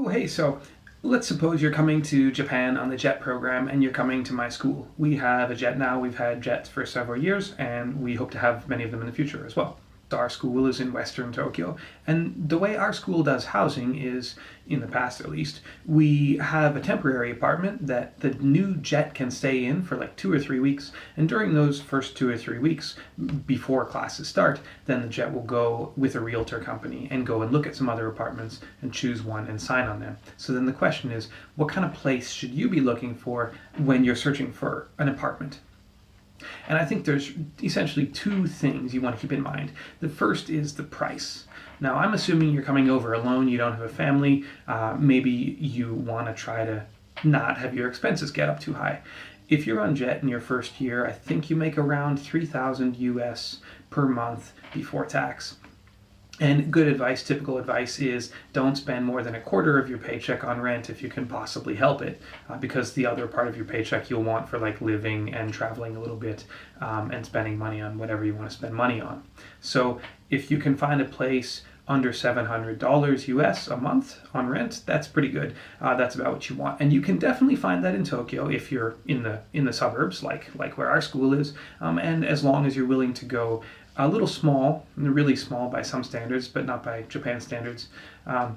Oh, hey, so let's suppose you're coming to Japan on the JET program and you're coming to my school. We have a JET now, we've had JETs for several years, and we hope to have many of them in the future as well. Our school is in Western Tokyo, and the way our school does housing is, in the past at least, we have a temporary apartment that the new jet can stay in for like 2 or 3 weeks, and during those first 2 or 3 weeks before classes start, then the jet will go with a realtor company and go and look at some other apartments and choose one and sign on them. So then the question is, what kind of place should you be looking for when you're searching for an apartment? And I think there's essentially two things you want to keep in mind. The first is the price. Now, I'm assuming you're coming over alone, you don't have a family, maybe you want to try to not have your expenses get up too high. If you're on JET in your first year, I think you make around 3,000 US per month before tax. And good advice, typical advice is don't spend more than a quarter of your paycheck on rent if you can possibly help it, because the other part of your paycheck you'll want for like living and traveling a little bit, and spending money on whatever you want to spend money on. So if you can find a place under $700 US a month on rent, that's pretty good. That's about what you want, and you can definitely find that in Tokyo if you're in the suburbs, like where our school is, and as long as you're willing to go a little small, really small by some standards, but not by Japan standards, and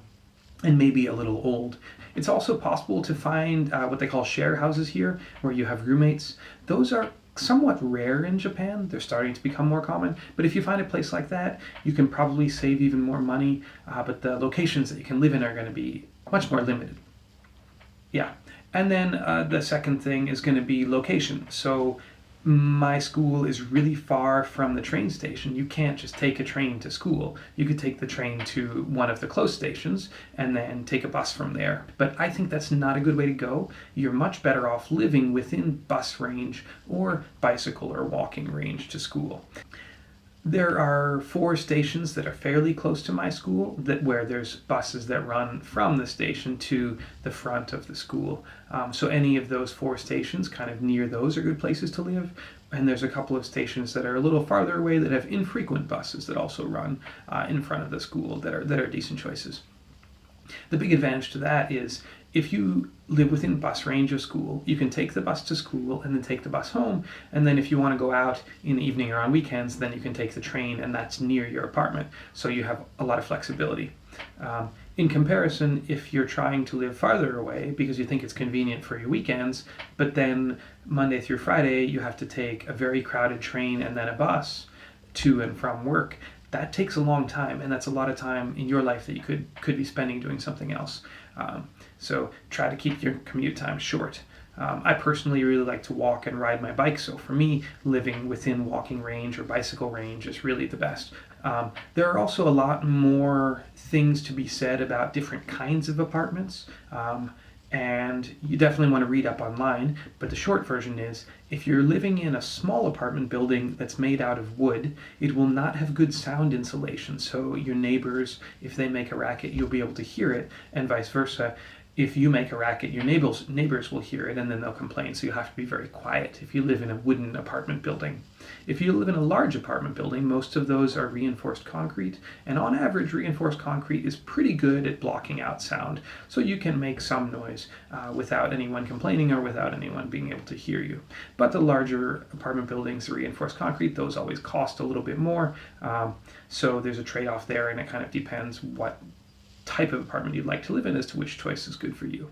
maybe a little old. It's also possible to find what they call share houses here, where you have roommates. Those are somewhat rare in Japan. They're starting to become more common, but if you find a place like that, you can probably save even more money, but the locations that you can live in are going to be much more limited. Yeah, and then the second thing is going to be location. So my school is really far from the train station. You can't just take a train to school. You could take the train to one of the close stations and then take a bus from there. But I think that's not a good way to go. You're much better off living within bus range or bicycle or walking range to school. There are 4 stations that are fairly close to my school where there's buses that run from the station to the front of the school. So any of those 4 stations kind of near those are good places to live. And there's a couple of stations that are a little farther away that have infrequent buses that also run in front of the school that are decent choices. The big advantage to that is if you live within bus range of school, you can take the bus to school and then take the bus home. And then if you want to go out in the evening or on weekends, then you can take the train, and that's near your apartment. So you have a lot of flexibility. In comparison, if you're trying to live farther away because you think it's convenient for your weekends, but then Monday through Friday you have to take a very crowded train and then a bus to and from work, that takes a long time, and that's a lot of time in your life that you could be spending doing something else. So try to keep your commute time short. I personally really like to walk and ride my bike, so for me, living within walking range or bicycle range is really the best. There are also a lot more things to be said about different kinds of apartments. And you definitely want to read up online, but the short version is, if you're living in a small apartment building that's made out of wood, it will not have good sound insulation, so your neighbors, if they make a racket, you'll be able to hear it, and vice versa. If you make a racket, your neighbors will hear it, and then they'll complain, so you have to be very quiet if you live in a wooden apartment building. If you live in a large apartment building, most of those are reinforced concrete, and on average, reinforced concrete is pretty good at blocking out sound, so you can make some noise without anyone complaining or without anyone being able to hear you. But the larger apartment buildings, the reinforced concrete, those always cost a little bit more, so there's a trade-off there, and it kind of depends what type of apartment you'd like to live in as to which choice is good for you.